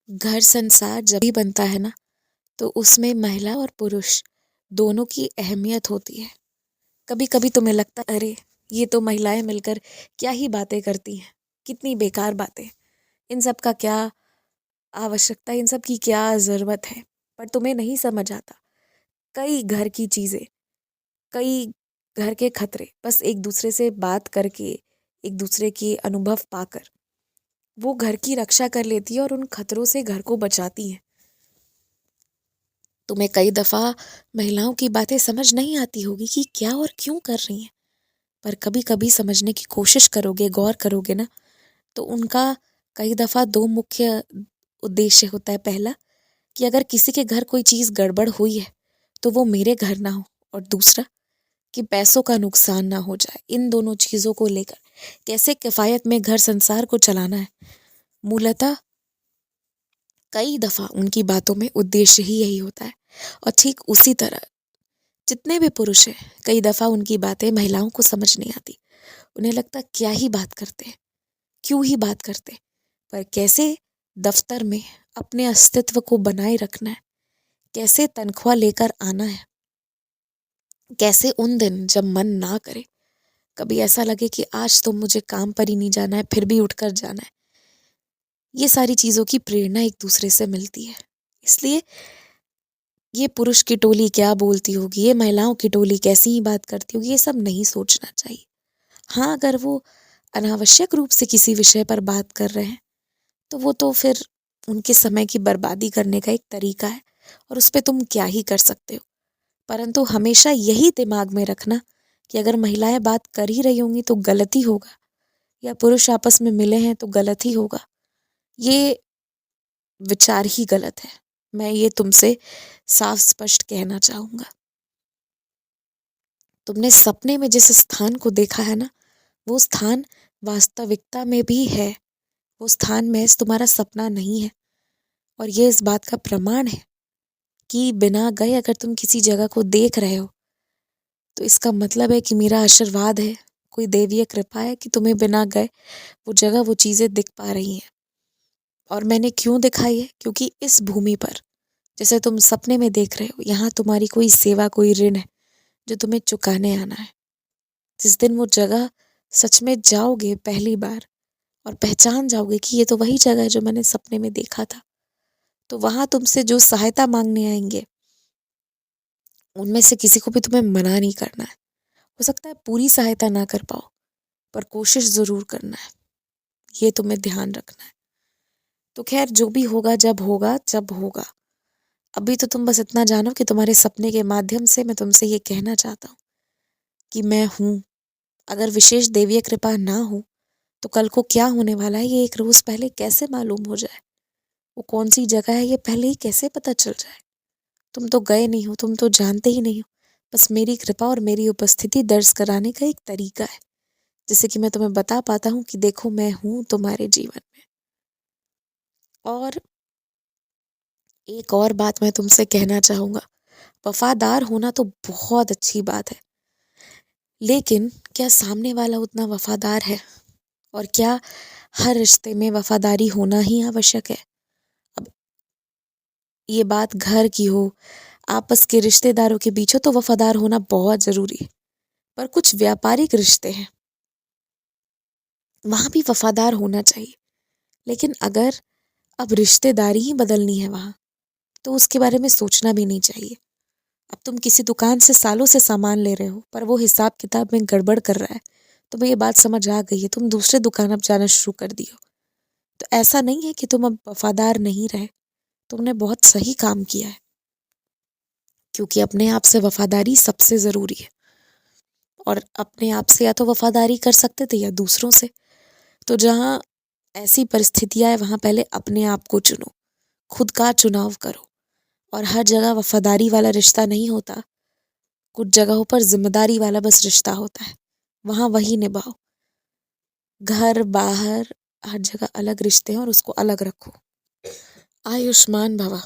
घर संसार जब भी बनता है ना, तो उसमें महिला और पुरुष दोनों की अहमियत होती है। कभी कभी तुम्हें लगता है अरे ये तो महिलाएं मिलकर क्या ही बातें करती हैं, कितनी बेकार बातें, इन सब का क्या आवश्यकता, इन सब की क्या ज़रूरत है। पर तुम्हें नहीं समझ आता, कई घर की चीज़ें, कई घर के खतरे बस एक दूसरे से बात करके, एक दूसरे के अनुभव पाकर वो घर की रक्षा कर लेती है और उन खतरों से घर को बचाती हैं। तुम्हें कई दफ़ा महिलाओं की बातें समझ नहीं आती होगी कि क्या और क्यों कर रही हैं, पर कभी कभी समझने की कोशिश करोगे, गौर करोगे ना, तो उनका कई दफ़ा दो मुख्य उद्देश्य होता है। पहला, कि अगर किसी के घर कोई चीज़ गड़बड़ हुई है तो वो मेरे घर ना हो, और दूसरा कि पैसों का नुकसान ना हो जाए। इन दोनों चीज़ों को लेकर कैसे किफ़ायत में घर संसार को चलाना है, मूलतः कई दफ़ा उनकी बातों में उद्देश्य ही यही होता है। और ठीक उसी तरह जितने भी पुरुष हैं, कई दफ़ा उनकी बातें महिलाओं को समझ नहीं आती। उन्हें लगता क्या ही बात करते हैं, क्यों ही बात करते हैं। पर कैसे दफ्तर में अपने अस्तित्व को बनाए रखना है, कैसे तनख्वाह लेकर आना है, कैसे उन दिन जब मन ना करे, कभी ऐसा लगे कि आज तो मुझे काम पर ही नहीं जाना है, फिर भी उठकर जाना है, ये सारी चीज़ों की प्रेरणा एक दूसरे से मिलती है। इसलिए ये पुरुष की टोली क्या बोलती होगी, ये महिलाओं की टोली कैसी ही बात करती होगी, ये सब नहीं सोचना चाहिए। हाँ, अगर वो अनावश्यक रूप से किसी विषय पर बात कर रहे हैं, तो वो तो फिर उनके समय की बर्बादी करने का एक तरीका है, और उस पे तुम क्या ही कर सकते हो। परंतु हमेशा यही दिमाग में रखना कि अगर महिलाएं बात कर ही रही होंगी तो गलत ही होगा, या पुरुष आपस में मिले हैं तो गलत ही होगा। ये विचार ही गलत है। मैं ये तुमसे साफ स्पष्ट कहना चाहूंगा। तुमने सपने में जिस स्थान को देखा है ना, वो स्थान वास्तविकता में भी है। वो स्थान महज तुम्हारा सपना नहीं है। और ये इस बात का प्रमाण है कि बिना गए अगर तुम किसी जगह को देख रहे हो, तो इसका मतलब है कि मेरा आशीर्वाद है, कोई दैवीय कृपा है कि तुम्हें बिना गए वो जगह, वो चीज़ें दिख पा रही हैं। और मैंने क्यों दिखाई है? क्योंकि इस भूमि पर, जैसे तुम सपने में देख रहे हो, यहाँ तुम्हारी कोई सेवा, कोई ऋण है जो तुम्हें चुकाने आना है। जिस दिन वो जगह सच में जाओगे पहली बार और पहचान जाओगे कि ये तो वही जगह है जो मैंने सपने में देखा था, तो वहां तुमसे जो सहायता मांगने आएंगे, उनमें से किसी को भी तुम्हें मना नहीं करना है। हो सकता है पूरी सहायता ना कर पाओ, पर कोशिश जरूर करना है। ये तुम्हें ध्यान रखना है। तो खैर, जो भी होगा, जब होगा जब होगा। अभी तो तुम बस इतना जानो कि तुम्हारे सपने के माध्यम से मैं तुमसे ये कहना चाहता हूँ कि मैं हूँ। अगर विशेष दैवीय कृपा ना हो, तो कल को क्या होने वाला है ये एक रोज पहले कैसे मालूम हो जाए? वो कौन सी जगह है ये पहले ही कैसे पता चल जाए? तुम तो गए नहीं हो, तुम तो जानते ही नहीं हो। बस मेरी कृपा और मेरी उपस्थिति दर्ज कराने का एक तरीका है, जिससे कि मैं तुम्हें बता पाता हूँ कि देखो मैं हूँ तुम्हारे जीवन में। और एक और बात मैं तुमसे कहना चाहूंगा, वफादार होना तो बहुत अच्छी बात है, लेकिन क्या सामने वाला उतना वफादार है? और क्या हर रिश्ते में वफादारी होना ही आवश्यक है? अब ये बात घर की हो, आपस के रिश्तेदारों के बीच हो, तो वफादार होना बहुत जरूरी है। पर कुछ व्यापारिक रिश्ते हैं, वहां भी वफादार होना चाहिए। लेकिन अगर अब रिश्तेदारी ही बदलनी है वहां, तो उसके बारे में सोचना भी नहीं चाहिए। अब तुम किसी दुकान से सालों से सामान ले रहे हो, पर वो हिसाब किताब में गड़बड़ कर रहा है, तुम्हें ये बात समझ आ गई है, तुम दूसरे दुकान अब जाना शुरू कर दियो। तो ऐसा नहीं है कि तुम अब वफादार नहीं रहे, तुमने बहुत सही काम किया है, क्योंकि अपने आप से वफादारी सबसे जरूरी है। और अपने आप से या तो वफादारी कर सकते थे या दूसरों से। तो जहाँ ऐसी परिस्थितियां है, वहां पहले अपने आप को चुनो, खुद का चुनाव करो। और हर जगह वफादारी वाला रिश्ता नहीं होता, कुछ जगहों पर जिम्मेदारी वाला बस रिश्ता होता है, वहां वही निभाओ। घर बाहर हर जगह अलग रिश्ते हैं और उसको अलग रखो। आयुष्मान भवा।